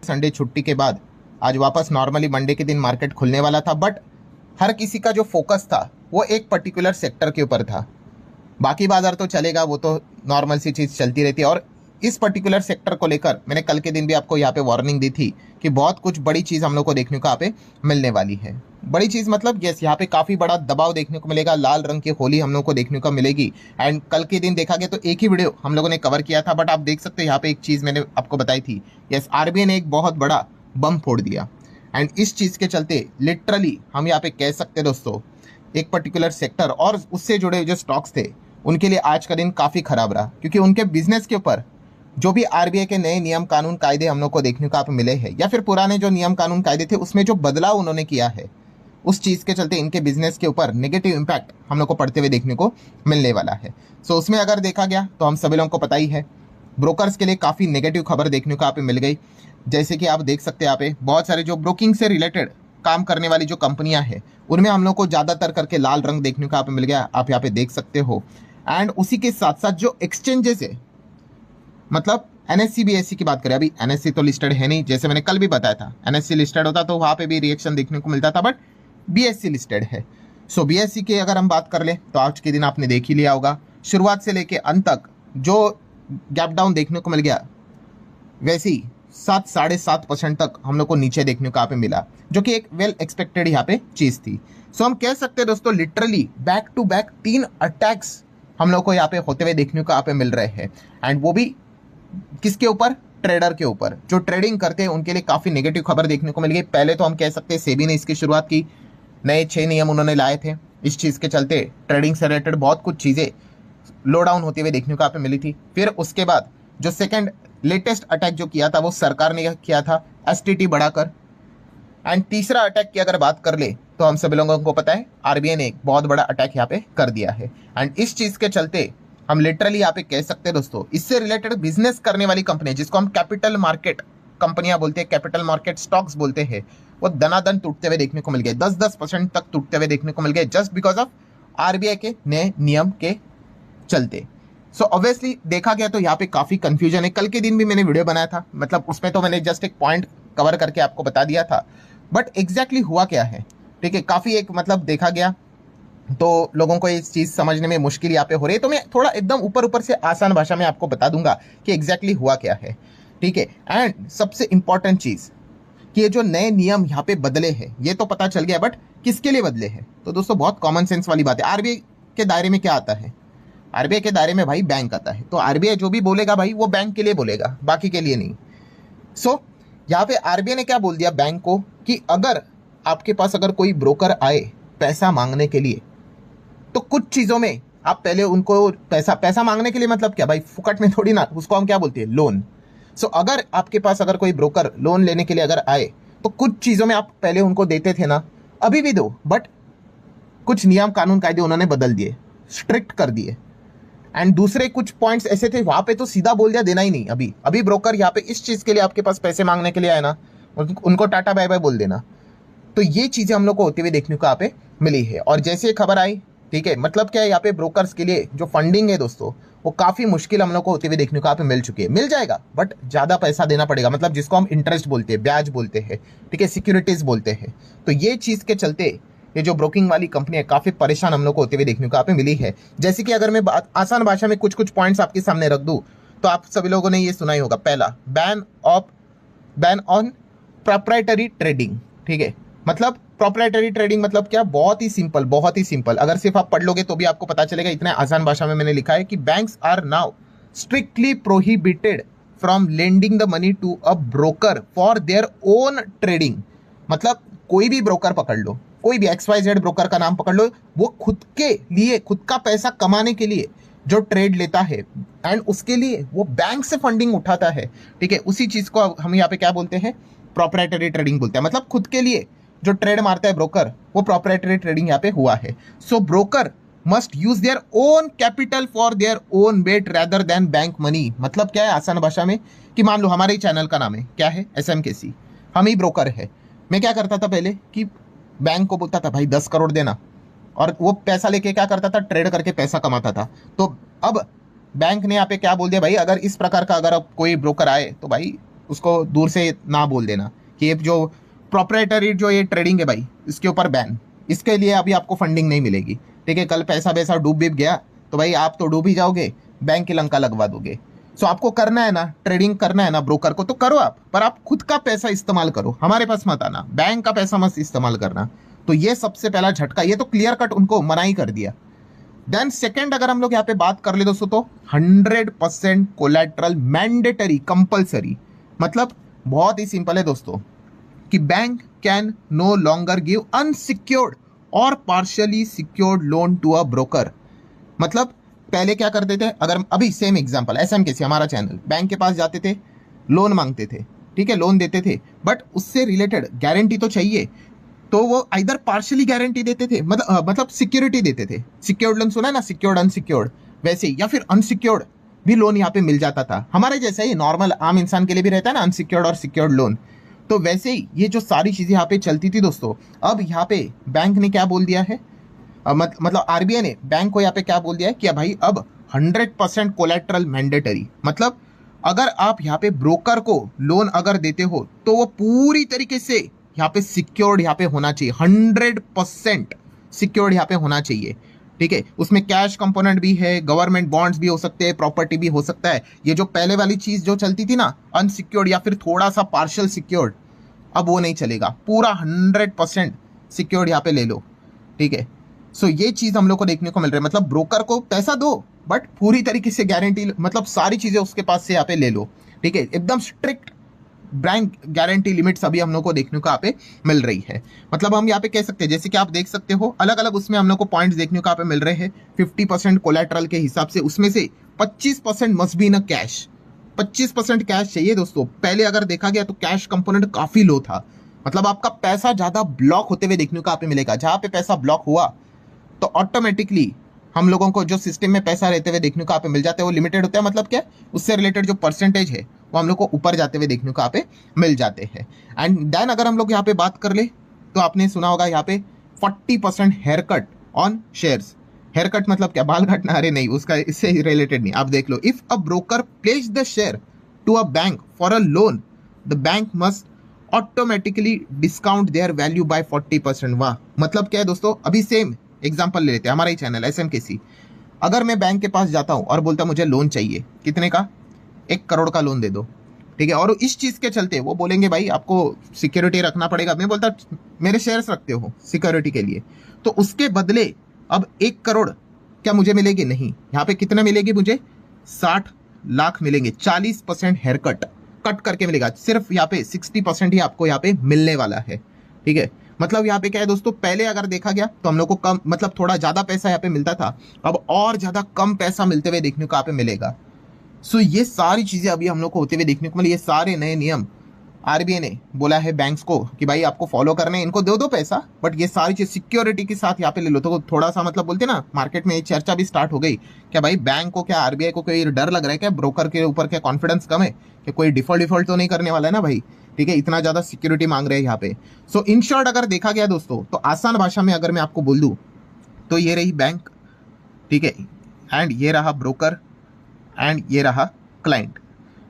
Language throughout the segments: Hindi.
संडे छुट्टी के बाद आज वापस नॉर्मली मंडे के दिन मार्केट खुलने वाला था, बट हर किसी का जो फोकस था वो एक पर्टिकुलर सेक्टर के ऊपर था। बाकी बाजार तो चलेगा, वो तो नॉर्मल सी चीज़ चलती रहती है। और इस पर्टिकुलर सेक्टर को लेकर मैंने कल के दिन भी आपको यहाँ पे वार्निंग दी थी कि बहुत कुछ बड़ी चीज़ हम लोग को देखने को यहाँ पे मिलने वाली है। बड़ी चीज़ मतलब यस, यहाँ पे काफ़ी बड़ा दबाव देखने को मिलेगा, लाल रंग की होली हम लोग को देखने को मिलेगी। एंड कल के दिन देखा गया तो एक ही वीडियो हम लोगों ने कवर किया था, बट आप देख सकते हो यहाँ पे एक चीज़ मैंने आपको बताई थी। यस, आरबीआई ने एक बहुत बड़ा बम फोड़ दिया। एंड इस चीज़ के चलते लिटरली हम यहाँ पे कह सकते हैं दोस्तों, एक पर्टिकुलर सेक्टर और उससे जुड़े जो स्टॉक्स थे उनके लिए आज का दिन काफ़ी खराब रहा, क्योंकि उनके बिजनेस के ऊपर जो भी आरबीआई के नए नियम कानून कायदे हम लोग को देखने को आप मिले हैं, या फिर पुराने जो नियम कानून कायदे थे उसमें जो बदलाव उन्होंने किया है, उस चीज़ के चलते इनके बिजनेस के ऊपर नेगेटिव इम्पैक्ट हम लोग को पड़ते हुए देखने को मिलने वाला है। सो उसमें अगर देखा गया तो हम सभी लोगों को पता ही है, ब्रोकर्स के लिए काफ़ी नेगेटिव खबर देखने को आप मिल गई। जैसे कि आप देख सकते हैं यहाँ पे बहुत सारे जो ब्रोकिंग से रिलेटेड काम करने वाली जो कंपनियां हैं उनमें हम लोग को ज़्यादातर करके लाल रंग देखने को आप मिल गया, आप यहाँ पे देख सकते हो। एंड उसी के साथ साथ जो एक्सचेंजेस है, मतलब एनएससी बीएससी की बात करें, अभी एनएससी तो लिस्टेड है नहीं, जैसे मैंने कल भी बताया था। एनएससी लिस्टेड होता तो वहाँ पे भी रिएक्शन देखने को मिलता था, बट बीएससी लिस्टेड है। सो बीएससी की अगर हम बात कर ले तो आज के दिन आपने देख ही लिया होगा, शुरुआत से लेके अंत तक जो गैप डाउन देखने को मिल गया, वैसे ही 7-7.5% तक हम लोग को नीचे देखने को यहाँ पे मिला, जो कि एक वेल एक्सपेक्टेड यहाँ पे चीज़ थी। सो हम कह सकते हैं दोस्तों, literally back to back 3 attacks हम लोग को यहाँ पे होते हुए देखने को यहाँ पे मिल रहे हैं। एंड वो भी किसके ऊपर? ट्रेडर के ऊपर। जो ट्रेडिंग करते हैं उनके लिए काफ़ी नेगेटिव खबर देखने को मिल गई। पहले तो हम कह सकते हैं सेबी ने इसकी शुरुआत की, नए 6 नियम उन्होंने लाए थे, इस चीज़ के चलते ट्रेडिंग से रिलेटेड बहुत कुछ चीज़ें लो डाउन होते हुए देखने को यहाँ पे मिली थी। फिर उसके बाद जो सेकेंड लेटेस्ट अटैक जो किया था वो सरकार ने किया था, एसटीटी बढ़ाकर। एंड तीसरा अटैक की अगर बात कर ले तो हम सभी लोगों को पता है आरबीआई ने एक बहुत बड़ा अटैक यहाँ पे कर दिया है। एंड इस चीज़ के चलते हम लिटरली यहाँ पे कह सकते हैं दोस्तों, इससे रिलेटेड बिजनेस करने वाली कंपनी जिसको हम कैपिटल मार्केट कंपनियां बोलते हैं, कैपिटल मार्केट स्टॉक्स बोलते हैं, वो दनादन टूटते हुए देखने को मिल गए, 10-10% तक टूटते हुए देखने को मिल गए, जस्ट बिकॉज ऑफ आरबीआई के नए नियम के चलते। सो ऑब्वियसली देखा गया तो यहाँ पे काफ़ी कंफ्यूजन है। कल के दिन भी मैंने वीडियो बनाया था, मतलब उसमें तो मैंने जस्ट एक पॉइंट कवर करके आपको बता दिया था, बट एग्जैक्टली हुआ क्या है, ठीक है, काफ़ी एक मतलब देखा गया तो लोगों को इस चीज़ समझने में मुश्किल यहाँ पे हो रही है। तो मैं थोड़ा एकदम ऊपर से आसान भाषा में आपको बता दूंगा कि एग्जैक्टली हुआ क्या है, ठीक है। एंड सबसे इंपॉर्टेंट चीज़ कि ये जो नए नियम यहाँ पे बदले हैं ये तो पता चल गया, बट किसके लिए बदले हैं? तो दोस्तों बहुत कॉमन सेंस वाली बात है। आरबीआई के दायरे में क्या आता है? आरबीआई के दायरे में भाई बैंक आता है, तो आरबीआई जो भी बोलेगा भाई वो बैंक के लिए बोलेगा, बाकी के लिए नहीं। सो यहाँ पे आरबीआई ने क्या बोल दिया बैंक को कि अगर आपके पास अगर कोई ब्रोकर आए पैसा मांगने के लिए, तो कुछ चीज़ों में आप पहले उनको पैसा मांगने के लिए, मतलब क्या भाई फुकट में थोड़ी ना, उसको हम क्या बोलते हैं? लोन। सो अगर आपके पास अगर कोई ब्रोकर लोन लेने के लिए अगर आए तो कुछ चीज़ों में आप पहले उनको देते थे ना, अभी भी दो, बट कुछ नियम कानून कायदे उन्होंने बदल दिए, स्ट्रिक्ट कर दिए। एंड दूसरे कुछ पॉइंट्स ऐसे थे वहाँ पे तो सीधा बोल दिया देना ही नहीं। अभी ब्रोकर यहाँ पे इस चीज़ के लिए आपके पास पैसे मांगने के लिए आए ना, उनको टाटा बाय बाय बोल देना। तो ये चीज़ें हम लोग को होते हुए देखने को यहाँ पे मिली है। और जैसे ये खबर आई, ठीक है, मतलब क्या है, यहाँ पे ब्रोकर्स के लिए जो फंडिंग है दोस्तों वो काफ़ी मुश्किल हम लोग को होते हुए देखने को यहाँ पे मिल चुकी है। मिल जाएगा बट ज़्यादा पैसा देना पड़ेगा, मतलब जिसको हम इंटरेस्ट बोलते हैं, ब्याज बोलते हैं, ठीक है, सिक्योरिटीज़ बोलते हैं। तो ये चीज़ के चलते ये जो ब्रोकिंग वाली कंपनी है काफ़ी परेशान हम लोग को होते हुए देखने को यहाँ पे मिली है। जैसे कि अगर मैं आसान भाषा में कुछ पॉइंट्स आपके सामने रख दूँ तो आप सभी लोगों ने ये सुना ही होगा। पहला, बैन ऑन प्रोप्राइटरी ट्रेडिंग, ठीक है, मतलब प्रोप्राइटरी ट्रेडिंग मतलब क्या? बहुत ही सिंपल। अगर सिर्फ आप पढ़ लोगे तो भी आपको पता चलेगा, इतने आसान भाषा में मैंने लिखा है कि banks are now strictly prohibited from lending the money to a broker for their own trading. मतलब कोई भी ब्रोकर पकड़ लो, कोई भी XYZ ब्रोकर का नाम पकड़ लो, वो खुद के लिए, खुद का पैसा कमाने के लिए जो ट्रेड लेता है एंड उसके लिए वो बैंक से फंडिंग उठाता है, ठीक है, उसी चीज़ को हम यहाँ पे क्या बोलते हैं? प्रोप्राइटरी ट्रेडिंग बोलते हैं। मतलब खुद के लिए जो ट्रेड मारता है ब्रोकर, वो प्रोप्राइटरी ट्रेडिंग यहाँ पे हुआ है। So broker must use their own capital for their own bet rather than bank money. मतलब क्या है आसान भाषा में कि मान लो हमारे ही चैनल का नाम है क्या है? SMKC, हम ही ब्रोकर है। मैं क्या करता था पहले कि बैंक को बोलता था भाई 10 करोड़ देना, और वो पैसा लेके क्या करता था? ट्रेड करके पैसा कमाता था। तो अब बैंक ने यहाँ पे क्या बोल दिया भाई, अगर इस प्रकार का अगर कोई ब्रोकर आए तो भाई उसको दूर से ना बोल देना कि ये जो प्रोप्राइटरी जो ये ट्रेडिंग है भाई, इसके ऊपर बैन, इसके लिए अभी आपको फंडिंग नहीं मिलेगी। ठीक है, कल पैसा वैसा डूब बीब गया तो भाई आप तो डूब ही जाओगे, बैंक की लंका लगवा दोगे। सो आपको करना है ना, ट्रेडिंग करना है ना ब्रोकर को, तो करो आप, पर आप खुद का पैसा इस्तेमाल करो, हमारे पास मत आना, बैंक का पैसा मत इस्तेमाल करना। तो ये सबसे पहला झटका, ये तो क्लियर कट उनको मनाही कर दिया। देन सेकंड अगर हम लोग यहाँ पे बात कर ले दोस्तों, तो 100% कोलैटरल मैंडेटरी कंपलसरी। मतलब बहुत ही सिंपल है दोस्तों कि bank can no longer give unsecured और partially secured loan to a broker. मतलब पहले क्या करते थे, अगर अभी सेम एग्जांपल एसएमकेसी हमारा चैनल, बैंक के पास जाते थे, लोन मांगते थे, ठीक है, लोन देते थे, बट उससे रिलेटेड गारंटी तो चाहिए, तो वो इधर पार्शियली गारंटी देते थे, मतलब सिक्योरिटी देते थे। सिक्योर्ड लोन सुना है ना, सिक्योर्ड अनसिक्योर्ड, वैसे ही, या फिर अनसिक्योर्ड भी लोन यहाँ पे मिल जाता था, हमारे जैसा ही नॉर्मल आम इंसान के लिए भी रहता है ना अनसिक्योर्ड और सिक्योर्ड लोन। तो वैसे ही ये जो सारी चीजें यहाँ पे चलती थी दोस्तों, अब यहाँ पे बैंक ने क्या बोल दिया है, मतलब आरबीआई ने बैंक को यहाँ पे क्या बोल दिया है कि भाई अब 100% कोलैटरल मैंडेटरी। मतलब अगर आप यहाँ पे ब्रोकर को लोन अगर देते हो तो वो पूरी तरीके से यहाँ पे सिक्योर्ड यहाँ पे होना चाहिए, 100% सिक्योर्ड यहाँ पे होना चाहिए। ठीक है, उसमें कैश कंपोनेंट भी है, गवर्नमेंट बॉन्ड्स भी हो सकते हैं, प्रॉपर्टी भी हो सकता है। ये जो पहले वाली चीज जो चलती थी ना, अनसिक्योर्ड या फिर थोड़ा सा पार्शियल सिक्योर्ड, अब वो नहीं चलेगा, पूरा 100% सिक्योर्ड यहाँ पे ले लो। ठीक है, सो ये चीज हम लोग को देखने को मिल रहा है। मतलब ब्रोकर को पैसा दो बट पूरी तरीके से गारंटी, मतलब सारी चीजें उसके पास से यहाँ पे ले लो। ठीक है, एकदम स्ट्रिक्ट बैंक गारंटी लिमिट्स अभी हम लोग को देखने को यहाँ पे मिल रही है। मतलब हम यहाँ पे कह सकते हैं, जैसे कि आप देख सकते हो अलग अलग उसमें हम लोग को पॉइंट्स देखने को यहाँ पे मिल रहे हैं। 50% कोलैटरल के हिसाब से उसमें से 25% must be in cash, 25% cash चाहिए दोस्तों। पहले अगर देखा गया तो कैश कंपोनेंट काफी लो था, मतलब आपका पैसा ज्यादा ब्लॉक होते हुए देखने को यहाँ पे मिलेगा। जहां पे पैसा ब्लॉक हुआ तो ऑटोमेटिकली हम लोगों को जो सिस्टम में पैसा रहते हुए देखने को यहाँ पे मिल जाते हैं वो लिमिटेड होता है। मतलब क्या, उससे रिलेटेड जो परसेंटेज है वो हम लोग को ऊपर जाते हुए देखने को यहाँ पे मिल जाते हैं। एंड देन अगर हम लोग यहाँ पे बात कर ले तो आपने सुना होगा यहाँ पे 40% haircut on shares. Haircut मतलब क्या, बाल काटना? अरे नहीं, उसका इससे रिलेटेड नहीं। आप देख लो, if a broker place the share to a bank for a loan, the bank must automatically discount their value by 40%। वाह, मतलब क्या है दोस्तों, अभी सेम एग्जांपल ले लेते हैं, हमारा ही चैनल एसएमकेसी। अगर मैं बैंक के पास जाता हूं और बोलता मुझे लोन चाहिए, कितने का, 1 करोड़ का लोन दे दो। ठीक है, और इस चीज के चलते वो बोलेंगे भाई आपको सिक्योरिटी रखना पड़ेगा। मैं बोलता मेरे शेयर्स रखते हो सिक्योरिटी के लिए, तो उसके बदले अब 1 करोड़ क्या मुझे मिलेगी? नहीं, यहाँ पे कितना मिलेगी मुझे? 60 लाख मिलेंगे। 40% हेयर कट करके मिलेगा। सिर्फ यहाँ पे 60% ही आपको यहाँ पे मिलने वाला है। ठीक है, मतलब यहाँ पे क्या है दोस्तों, पहले अगर देखा गया तो हम लोग को कम, मतलब थोड़ा ज्यादा पैसा यहाँ पे मिलता था, अब और ज्यादा कम पैसा मिलते हुए देखने को यहाँ पे मिलेगा। सो ये सारी चीजें अभी हम लोग को होते हुए देखने को मिली। ये सारे नए नियम आरबीआई ने बोला है बैंक्स को कि भाई आपको फॉलो करने, इनको दे दो पैसा, बट ये सारी चीज सिक्योरिटी के साथ यहाँ पे ले लो। तो थोड़ा सा मतलब बोलते ना, मार्केट में चर्चा भी स्टार्ट हो गई क्या भाई बैंक को, क्या आरबीआई को कोई डर लग रहा है क्या, ब्रोकर के ऊपर क्या कॉन्फिडेंस कम है कि कोई डिफॉल्ट तो नहीं करने वाला है ना भाई। ठीक है, इतना ज्यादा सिक्योरिटी मांग रहे हैं यहाँ पे। सो इन शॉर्ट अगर देखा गया दोस्तों, तो आसान भाषा में अगर मैं आपको बोल दूं तो ये रही बैंक, ठीक है, एंड ये रहा ब्रोकर, एंड ये रहा क्लाइंट।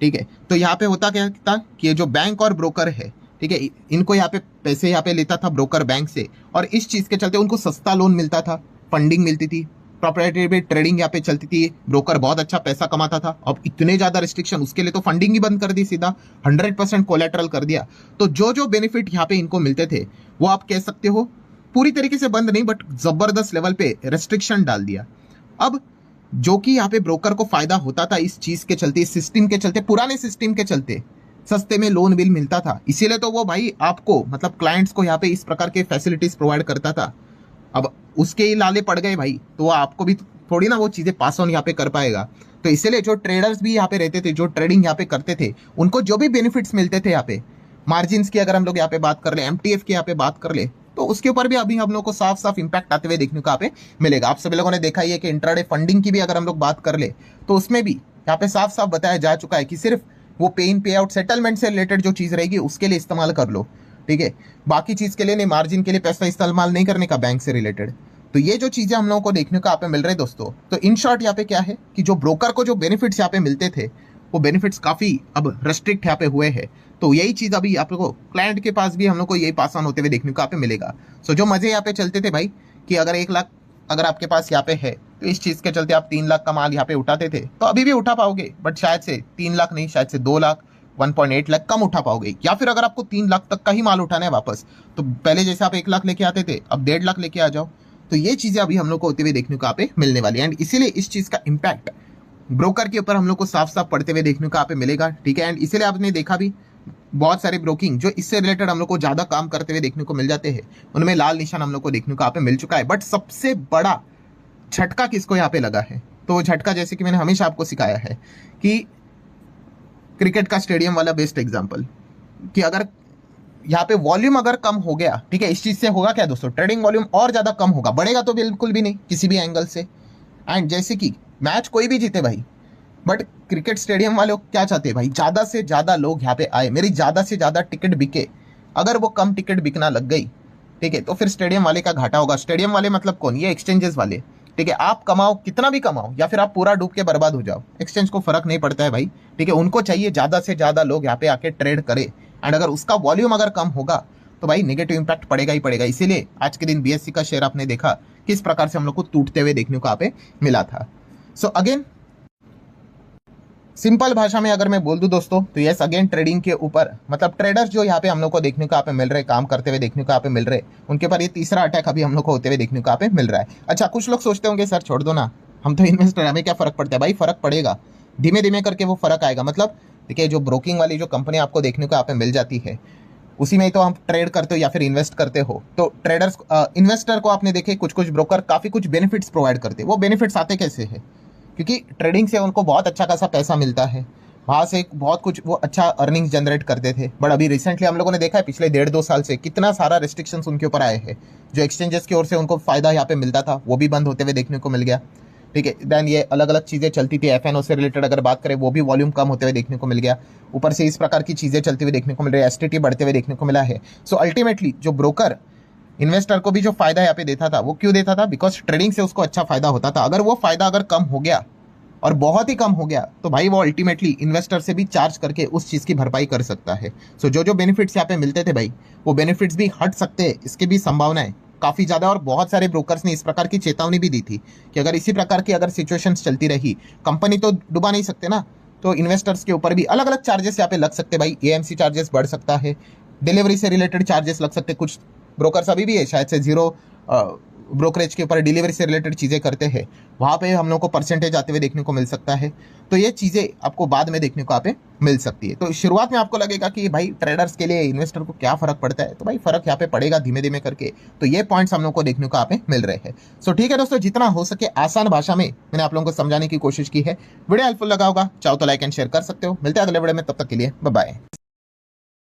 ठीक है, तो यहाँ पे होता क्या था कि ये जो बैंक और ब्रोकर है, ठीक है, इनको यहाँ पे पैसे यहाँ पे लेता था ब्रोकर बैंक से, और इस चीज के चलते उनको सस्ता लोन मिलता था, फंडिंग मिलती थी, प्रोप्राइटरी ट्रेडिंग यहाँ पे चलती थी, ब्रोकर बहुत अच्छा पैसा कमाता था। अब इतने ज्यादा रिस्ट्रिक्शन, उसके लिए तो फंडिंग ही बंद कर दी, सीधा 100% कोलैटरल कर दिया। तो जो जो बेनिफिट यहाँ पे इनको मिलते थे वो आप कह सकते हो पूरी तरीके से बंद नहीं, बट जबरदस्त लेवल पे रेस्ट्रिक्शन डाल दिया। अब जो कि यहाँ पे ब्रोकर को फायदा होता था इस चीज के चलते, इस सिस्टम के चलते, पुराने सिस्टम के चलते सस्ते में लोन बिल मिलता था, इसीलिए तो वो भाई आपको, मतलब क्लाइंट्स को यहाँ पे इस प्रकार के फैसिलिटीज प्रोवाइड करता था। अब उसके ही लाले पड़ गए भाई, तो वो आपको भी थोड़ी ना वो चीजें पास ऑन यहाँ पे कर पाएगा। तो इसीलिए जो ट्रेडर्स भी यहाँ पे रहते थे, जो ट्रेडिंग यहाँ पे करते थे, उनको जो भी बेनिफिट्स मिलते थे यहाँ पे, मार्जिन की अगर हम लोग यहाँ पे बात कर ले, एमटीएफ की यहाँ पे बात कर ले, तो उसके ऊपर भी अभी हम लोग को साफ साफ इंपैक्ट आते हुए देखने को यहाँ पे मिलेगा। आप सभी लोगों ने देखा ही है कि इंट्राडे फंडिंग की भी अगर हम लोग बात कर ले तो उसमें भी यहाँ पे साफ साफ बताया जा चुका है कि सिर्फ वो पे इन पे आउट सेटलमेंट से रिलेटेड जो चीज रहेगी उसके लिए इस्तेमाल कर लो। ठीक है, बाकी चीज के लिए नहीं, मार्जिन के लिए पैसा इस्तेमाल नहीं करने का बैंक से रिलेटेड। तो ये जो चीजें हम लोगों को देखने को यहाँ पे मिल रहे हैं दोस्तों, तो इन शॉर्ट यहाँ पे क्या है कि जो ब्रोकर को जो बेनिफिट्स यहाँ पे मिलते थे वो बेनिफिट्स काफी अब रेस्ट्रिक्ट यहाँ पे हुए हैं। तो यही चीज अभी आप लोग को क्लाइंट के पास भी हम लोग को यही पास ऑन होते हुए देखने को यहाँ पे मिलेगा। सो जो मजे यहाँ पे चलते थे भाई कि अगर 1 लाख अगर आपके पास यहाँ पे है तो इस चीज के चलते आप 3 लाख का माल यहाँ पे उठाते थे, तो अभी भी उठा पाओगे, बट शायद से 3 लाख नहीं, शायद से 2 लाख 1.8 लाख कम उठा पाओगे। या फिर अगर आपको 3 लाख तक का ही माल उठाना है वापस, तो पहले जैसे आप 1 लाख लेके आते थे अब 1.5 लाख लेके आ जाओ। तो ये चीजें अभी हम लोग को होते हुए देखने को यहाँ पे मिलने वाली है, एंड इसीलिए इस चीज का इम्पैक्ट ब्रोकर के ऊपर हम लोग को साफ साफ पड़ते हुए देखने को यहाँ पे मिलेगा। ठीक है, एंड इसीलिए आपने देखा भी बहुत सारे ब्रोकिंग जो इससे रिलेटेड हम लोग को ज्यादा काम करते हुए देखने को मिल जाते हैं, उनमें लाल निशान हम लोग को देखने को यहाँ पे मिल चुका है। बट सबसे बड़ा झटका किसको यहाँ पे लगा है, तो झटका जैसे कि मैंने हमेशा आपको सिखाया है कि क्रिकेट का स्टेडियम वाला बेस्ट एग्जांपल, कि अगर यहाँ पे वॉल्यूम अगर कम हो गया, ठीक है, इस चीज से होगा क्या दोस्तों, ट्रेडिंग वॉल्यूम और ज्यादा कम होगा, बढ़ेगा तो बिल्कुल भी नहीं किसी भी एंगल से। एंड जैसे कि मैच कोई भी जीते भाई, बट क्रिकेट स्टेडियम वाले क्या चाहते हैं भाई, ज्यादा से ज्यादा लोग यहाँ पे आए, मेरी ज्यादा से ज्यादा टिकट बिके। अगर वो कम टिकट बिकना लग गई, ठीक है, तो फिर स्टेडियम वाले का घाटा होगा। स्टेडियम वाले मतलब कौन, ये एक्सचेंजेस वाले। ठीक है, आप कमाओ कितना भी कमाओ या फिर आप पूरा डूब के बर्बाद हो जाओ, एक्सचेंज को फर्क नहीं पड़ता है भाई। ठीक है, उनको चाहिए ज्यादा से ज्यादा लोग यहाँ पे आके ट्रेड करे, एंड अगर उसका वॉल्यूम अगर कम होगा तो भाई नेगेटिव इंपैक्ट पड़ेगा ही पड़ेगा। इसीलिए आज के दिन बीएससी का शेयर आपने देखा किस प्रकार से हम लोग को टूटते हुए देखने को यहाँ पे मिला था। सो अगेन सिंपल भाषा में अगर मैं बोल दूं दोस्तों, तो यस अगेन ट्रेडिंग के ऊपर मतलब ट्रेडर्स जो यहाँ पे हम लोग को देखने को यहाँ पे मिल रहे, काम करते हुए देखने को यहाँ पे मिल रहे, उनके ऊपर ये तीसरा अटैक अभी हम लोग को होते हुए देखने को यहाँ पे मिल रहा है। अच्छा, कुछ लोग सोचते होंगे सर छोड़ दो ना, हम तो इन्वेस्टर, हमें क्या फर्क पड़ता है। भाई फर्क पड़ेगा, धीमे धीमे करके वो फर्क आएगा। मतलब देखिए, जो ब्रोकिंग वाली जो कंपनी आपको देखने को यहाँ पे मिल जाती है, उसी में तो हम ट्रेड करते हो या फिर इन्वेस्ट करते हो, तो ट्रेडर्स इन्वेस्टर को आपने देखे कुछ कुछ ब्रोकर काफी कुछ बेनिफिट्स प्रोवाइड करते हैं। वो बेनिफिट्स आते कैसे है, क्योंकि ट्रेडिंग से उनको बहुत अच्छा खासा पैसा मिलता है, वहां से बहुत कुछ वो अच्छा अर्निंग्स जनरेट करते थे। बट अभी रिसेंटली हम लोगों ने देखा है पिछले 1.5-2 साल से कितना सारा रिस्ट्रिक्शंस उनके ऊपर आए हैं। जो एक्सचेंजेस की ओर से उनको फायदा यहाँ पे मिलता था वो भी बंद होते हुए देखने को मिल गया। ठीक है, देन ये अलग अलग चीजें चलती थी, एफएनओ से रिलेटेड अगर बात करें वो भी वॉल्यूम कम होते हुए देखने को मिल गया। ऊपर से इस प्रकार की चीजें चलती हुई देखने को मिल रही है, एसटीटी बढ़ते हुए देखने को मिला है। सो अल्टीमेटली जो ब्रोकर इन्वेस्टर को भी जो फायदा यहाँ पे देता था, वो क्यों देता था, बिकॉज ट्रेडिंग से उसको अच्छा फायदा होता था। अगर वो फायदा अगर कम हो गया और बहुत ही कम हो गया, तो भाई वो अल्टीमेटली इन्वेस्टर से भी चार्ज करके उस चीज की भरपाई कर सकता है। सो जो जो बेनिफिट्स यहाँ पे मिलते थे भाई, वो बेनिफिट्स भी हट सकते हैं, इसके भी संभावना है काफी ज्यादा। और बहुत सारे ब्रोकर्स ने इस प्रकार की चेतावनी भी दी थी कि अगर इसी प्रकार की अगर सिचुएशंस चलती रही, कंपनी तो डुबा नहीं सकते ना, तो इन्वेस्टर्स के ऊपर भी अलग अलग चार्जेस यहाँ पे लग सकते भाई। एएमसी चार्जेस बढ़ सकता है, डिलीवरी से रिलेटेड चार्जेस लग सकते। कुछ ब्रोकर्स अभी भी है शायद से जीरो ब्रोकरेज के ऊपर डिलीवरी से रिलेटेड चीजें करते हैं, वहां पे हम लोग को परसेंटेज आते हुए देखने को मिल सकता है। तो ये चीजें आपको बाद में देखने को यहाँ पे मिल सकती है। तो शुरुआत में आपको लगेगा कि भाई ट्रेडर्स के लिए इन्वेस्टर को क्या फर्क पड़ता है, तो भाई फर्क यहाँ पे पड़ेगा धीमे धीमे करके। तो ये पॉइंट्स हम लोग को देखने को यहाँ पे मिल रहे हैं। सो ठीक है दोस्तों, जितना हो सके आसान भाषा में मैंने आप लोगों को समझाने की कोशिश की है। वीडियो हेल्पफुल लगा होगा, चाहो तो लाइक एंड शेयर कर सकते हो। मिलते हैं अगले वीडियो में, तब तक के लिए बाय बाय।